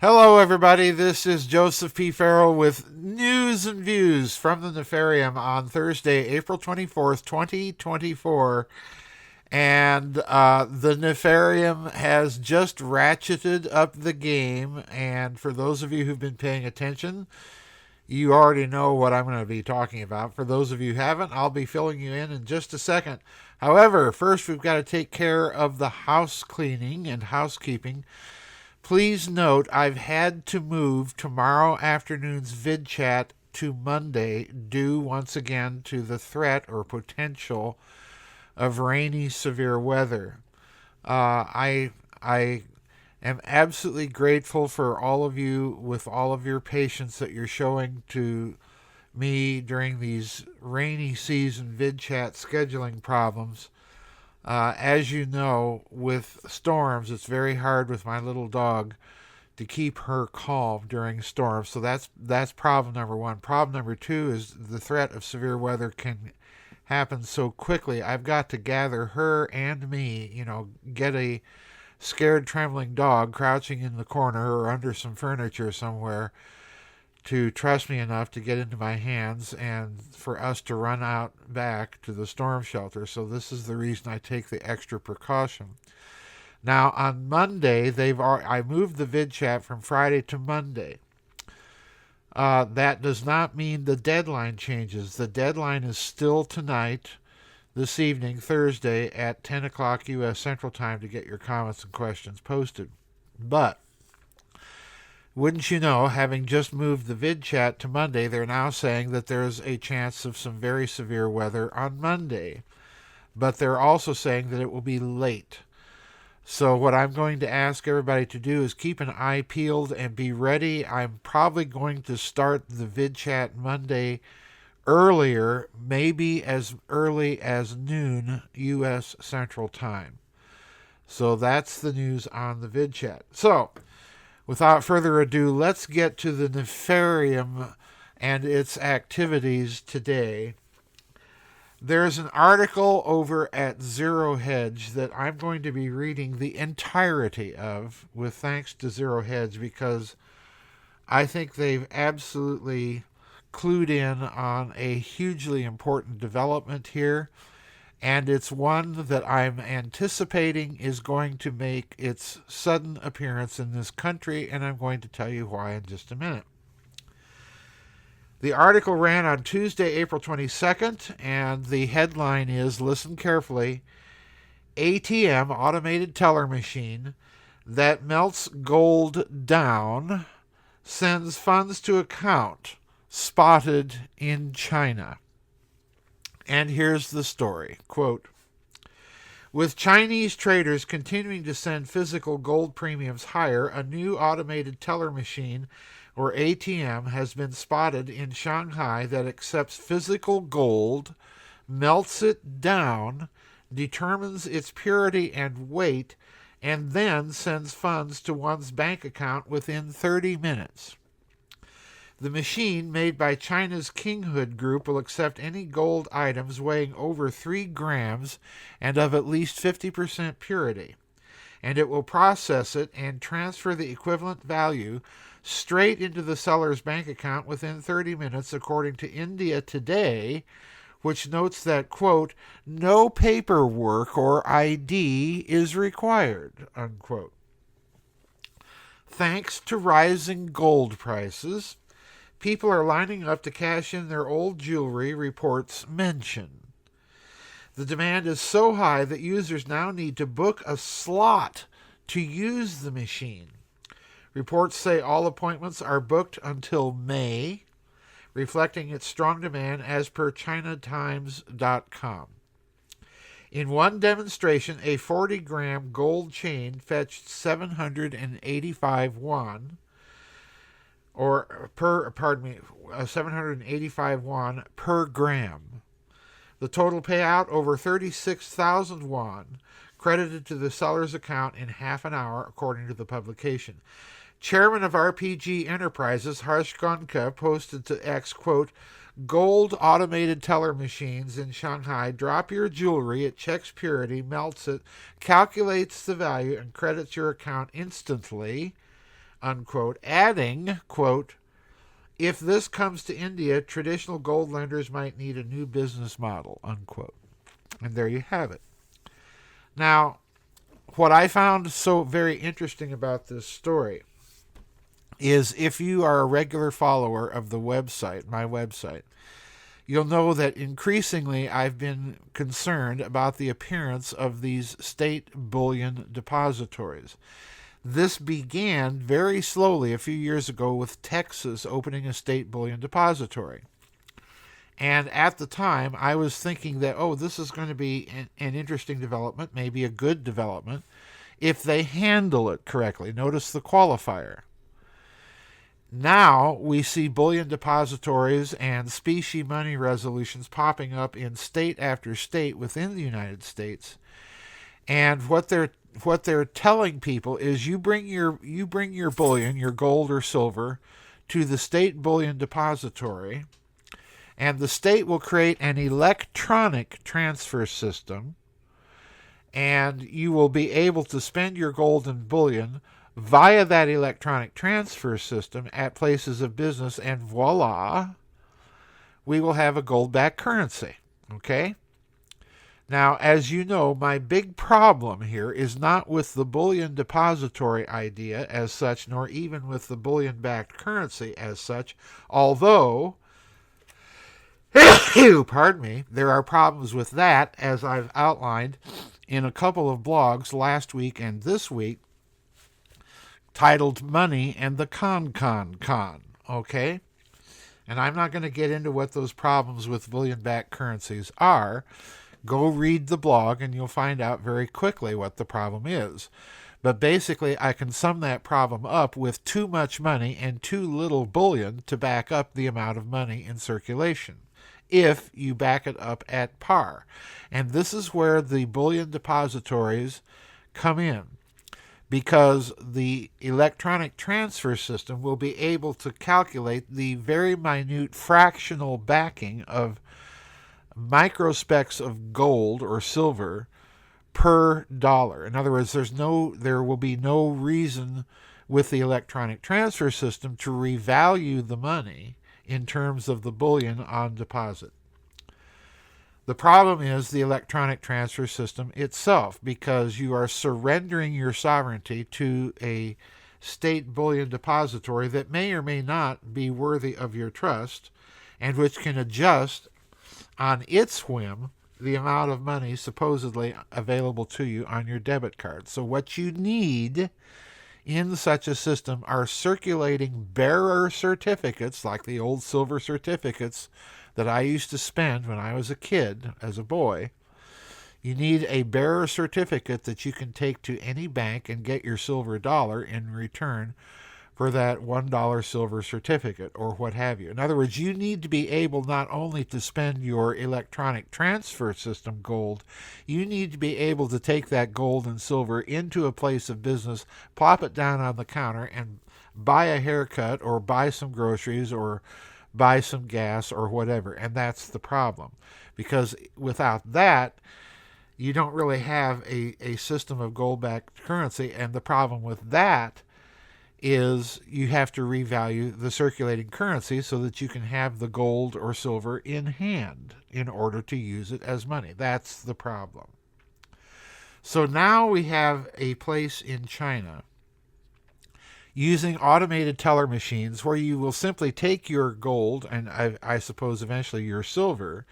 Hello, everybody. This is Joseph P. Farrell with news and views from the Nefarium on Thursday, April 24th, 2024. And the Nefarium has just ratcheted up the game. And for those of you who've been paying attention, you already know what I'm going to be talking about. For those of you who haven't, I'll be filling you in just a second. However, first we've got to take care of the house cleaning and housekeeping. Please note I've had to move tomorrow afternoon's vid chat to Monday due once again to the threat or potential of rainy severe weather. I am absolutely grateful for all of you with all of your patience that you're showing to me during these rainy season vid chat scheduling problems. As you know, with storms, it's very hard with my little dog to keep her calm during storms. So that's problem number one. Problem number two is the threat of severe weather can happen so quickly. I've got to gather her and me, get a scared, trembling dog crouching in the corner or under some furniture somewhere to trust me enough to get into my hands and for us to run out back to the storm shelter. So this is the reason I take the extra precaution. Now on Monday, I moved the vid chat from Friday to Monday. That does not mean the deadline changes. The deadline is still tonight, this evening, Thursday at 10 o'clock U.S. Central Time to get your comments and questions posted. But wouldn't you know, having just moved the vid chat to Monday, they're now saying that there's a chance of some very severe weather on Monday. But they're also saying that it will be late. So what I'm going to ask everybody to do is keep an eye peeled and be ready. I'm probably going to start the vid chat Monday earlier, maybe as early as noon U.S. Central Time. So that's the news on the vid chat. So without further ado, let's get to the Nefarium and its activities today. There's an article over at Zero Hedge that I'm going to be reading the entirety of, with thanks to Zero Hedge, because I think they've absolutely clued in on a hugely important development here. And it's one that I'm anticipating is going to make its sudden appearance in this country, and I'm going to tell you why in just a minute. The article ran on Tuesday, April 22nd, and the headline is, listen carefully, ATM, automated teller machine, that melts gold down, sends funds to account, spotted in China. And here's the story. Quote, with Chinese traders continuing to send physical gold premiums higher, a new automated teller machine, or ATM, has been spotted in Shanghai that accepts physical gold, melts it down, determines its purity and weight, and then sends funds to one's bank account within 30 minutes. The machine, made by China's Kinghood Group, will accept any gold items weighing over 3 grams and of at least 50% purity, and it will process it and transfer the equivalent value straight into the seller's bank account within 30 minutes, according to India Today, which notes that, quote, no paperwork or ID is required, unquote. Thanks to rising gold prices, people are lining up to cash in their old jewelry, reports mention. The demand is so high that users now need to book a slot to use the machine. Reports say all appointments are booked until May, reflecting its strong demand as per ChinaTimes.com. In one demonstration, a 40-gram gold chain fetched 785 yuan, 785 yuan per gram. The total payout, over 36,000 yuan, credited to the seller's account in half an hour, according to the publication. Chairman of RPG Enterprises, Harsh Gonka, posted to X, quote, gold automated teller machines in Shanghai drop your jewelry, it checks purity, melts it, calculates the value, and credits your account instantly. unquote, adding, quote, if this comes to India, traditional gold lenders might need a new business model, unquote. And there you have it. Now, what I found so very interesting about this story is if you are a regular follower of the website, my website, you'll know that increasingly I've been concerned about the appearance of these state bullion depositories. This began very slowly a few years ago with Texas opening a state bullion depository. And at the time, I was thinking that, this is going to be an interesting development, maybe a good development, if they handle it correctly. Notice the qualifier. Now we see bullion depositories and specie money resolutions popping up in state after state within the United States. And what they're telling people is you bring your bullion, your gold or silver, to the state bullion depository, and the state will create an electronic transfer system, and you will be able to spend your gold and bullion via that electronic transfer system at places of business, and voila, we will have a gold-backed currency. Okay? Now, as you know, my big problem here is not with the bullion depository idea as such, nor even with the bullion-backed currency as such, although, pardon me, there are problems with that, as I've outlined in a couple of blogs last week and this week, titled Money and the Con, okay? And I'm not going to get into what those problems with bullion-backed currencies are. Go read the blog and you'll find out very quickly what the problem is. But basically, I can sum that problem up with too much money and too little bullion to back up the amount of money in circulation, if you back it up at par. And this is where the bullion depositories come in, because the electronic transfer system will be able to calculate the very minute fractional backing of microspecks of gold or silver per dollar. In other words, there will be no reason with the electronic transfer system to revalue the money in terms of the bullion on deposit. The problem is the electronic transfer system itself, because you are surrendering your sovereignty to a state bullion depository that may or may not be worthy of your trust, and which can adjust on its whim the amount of money supposedly available to you on your debit card. So what you need in such a system are circulating bearer certificates, like the old silver certificates that I used to spend when I was a kid, as a boy. You need a bearer certificate that you can take to any bank and get your silver dollar in return for that $1 silver certificate or what have you. In other words, you need to be able not only to spend your electronic transfer system gold, you need to be able to take that gold and silver into a place of business, plop it down on the counter, and buy a haircut or buy some groceries or buy some gas or whatever. And that's the problem, because without that, you don't really have a system of gold-backed currency. And the problem with that is you have to revalue the circulating currency so that you can have the gold or silver in hand in order to use it as money. That's the problem. So now we have a place in China using automated teller machines where you will simply take your gold and I suppose eventually your silver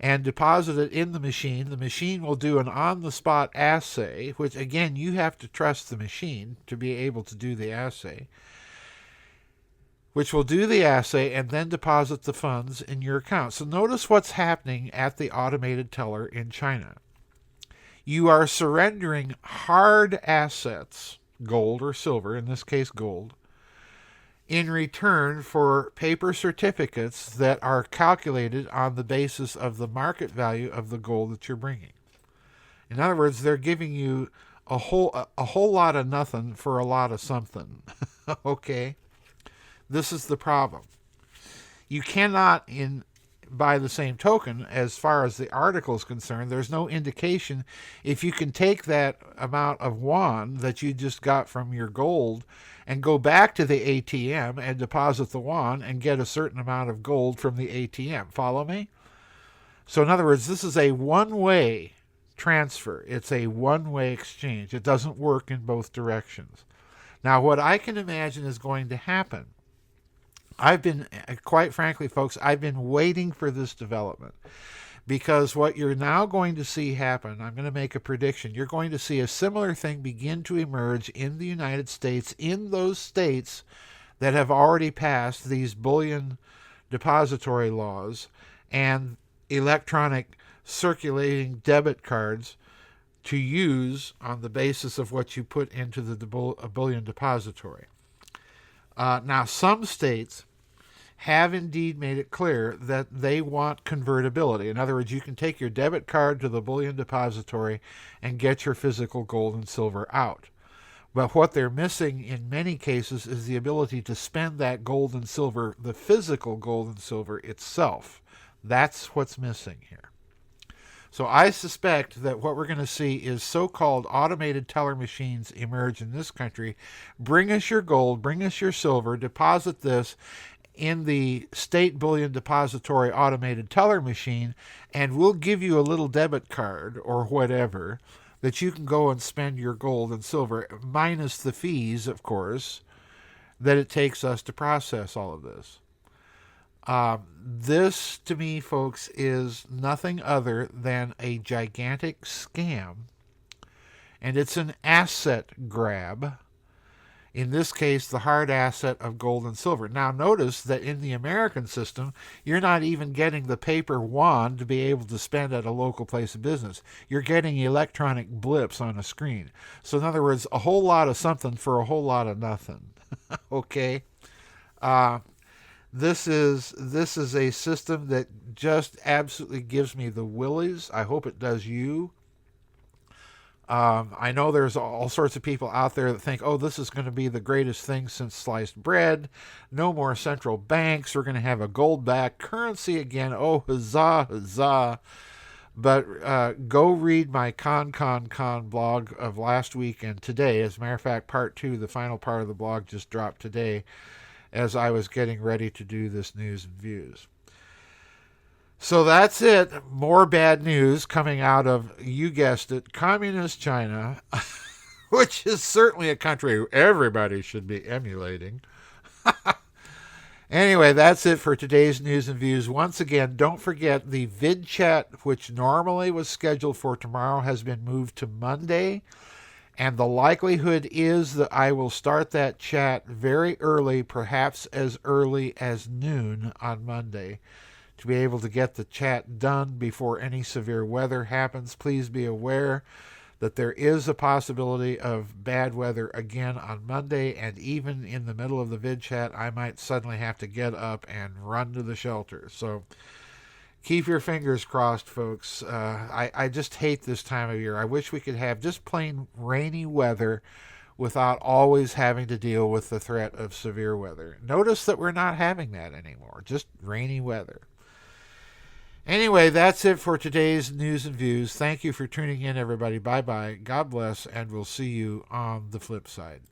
and deposit it in the machine. The machine will do an on-the-spot assay, which again you have to trust the machine to be able to do the assay, which will do the assay and then deposit the funds in your account. So notice what's happening at the automated teller in China. You are surrendering hard assets, gold or silver, in this case gold, in return for paper certificates that are calculated on the basis of the market value of the gold that you're bringing. In other words, they're giving you a whole lot of nothing for a lot of something. Okay? This is the problem. You cannot, by the same token, as far as the article is concerned, there's no indication if you can take that amount of yuan that you just got from your gold and go back to the ATM and deposit the yuan and get a certain amount of gold from the ATM. Follow me? So in other words, this is a one-way transfer. It's a one-way exchange. It doesn't work in both directions. Now, what I can imagine is going to happen, quite frankly, folks, I've been waiting for this development, because what you're now going to see happen, I'm going to make a prediction, you're going to see a similar thing begin to emerge in the United States, in those states that have already passed these bullion depository laws and electronic circulating debit cards to use on the basis of what you put into the bullion depository. Now, some states have indeed made it clear that they want convertibility. In other words, you can take your debit card to the bullion depository and get your physical gold and silver out. But what they're missing in many cases is the ability to spend that gold and silver, the physical gold and silver itself. That's what's missing here. So I suspect that what we're going to see is so-called automated teller machines emerge in this country. Bring us your gold, bring us your silver, deposit this in the state bullion depository automated teller machine, and we'll give you a little debit card or whatever that you can go and spend your gold and silver, minus the fees, of course, that it takes us to process all of this. This, to me, folks, is nothing other than a gigantic scam, and it's an asset grab. In this case, the hard asset of gold and silver. Now, notice that in the American system, you're not even getting the paper wand to be able to spend at a local place of business. You're getting electronic blips on a screen. So, in other words, a whole lot of something for a whole lot of nothing. Okay? This is a system that just absolutely gives me the willies. I hope it does you. I know there's all sorts of people out there that think, oh, this is going to be the greatest thing since sliced bread. No more central banks. We're going to have a gold-backed currency again. Oh, huzzah, huzzah. But go read my Con blog of last week and today. As a matter of fact, part 2, the final part of the blog, just dropped today as I was getting ready to do this news and views. So that's it. More bad news coming out of, you guessed it, communist China, which is certainly a country everybody should be emulating. Anyway, that's it for today's news and views. Once again, don't forget the vid chat, which normally was scheduled for tomorrow, has been moved to Monday. And the likelihood is that I will start that chat very early, perhaps as early as noon on Monday, to be able to get the chat done before any severe weather happens. Please be aware that there is a possibility of bad weather again on Monday, and even in the middle of the vid chat, I might suddenly have to get up and run to the shelter. So keep your fingers crossed, folks. I just hate this time of year. I wish we could have just plain rainy weather without always having to deal with the threat of severe weather. Notice that we're not having that anymore, just rainy weather. Anyway, that's it for today's news and views. Thank you for tuning in, everybody. Bye-bye. God bless, and we'll see you on the flip side.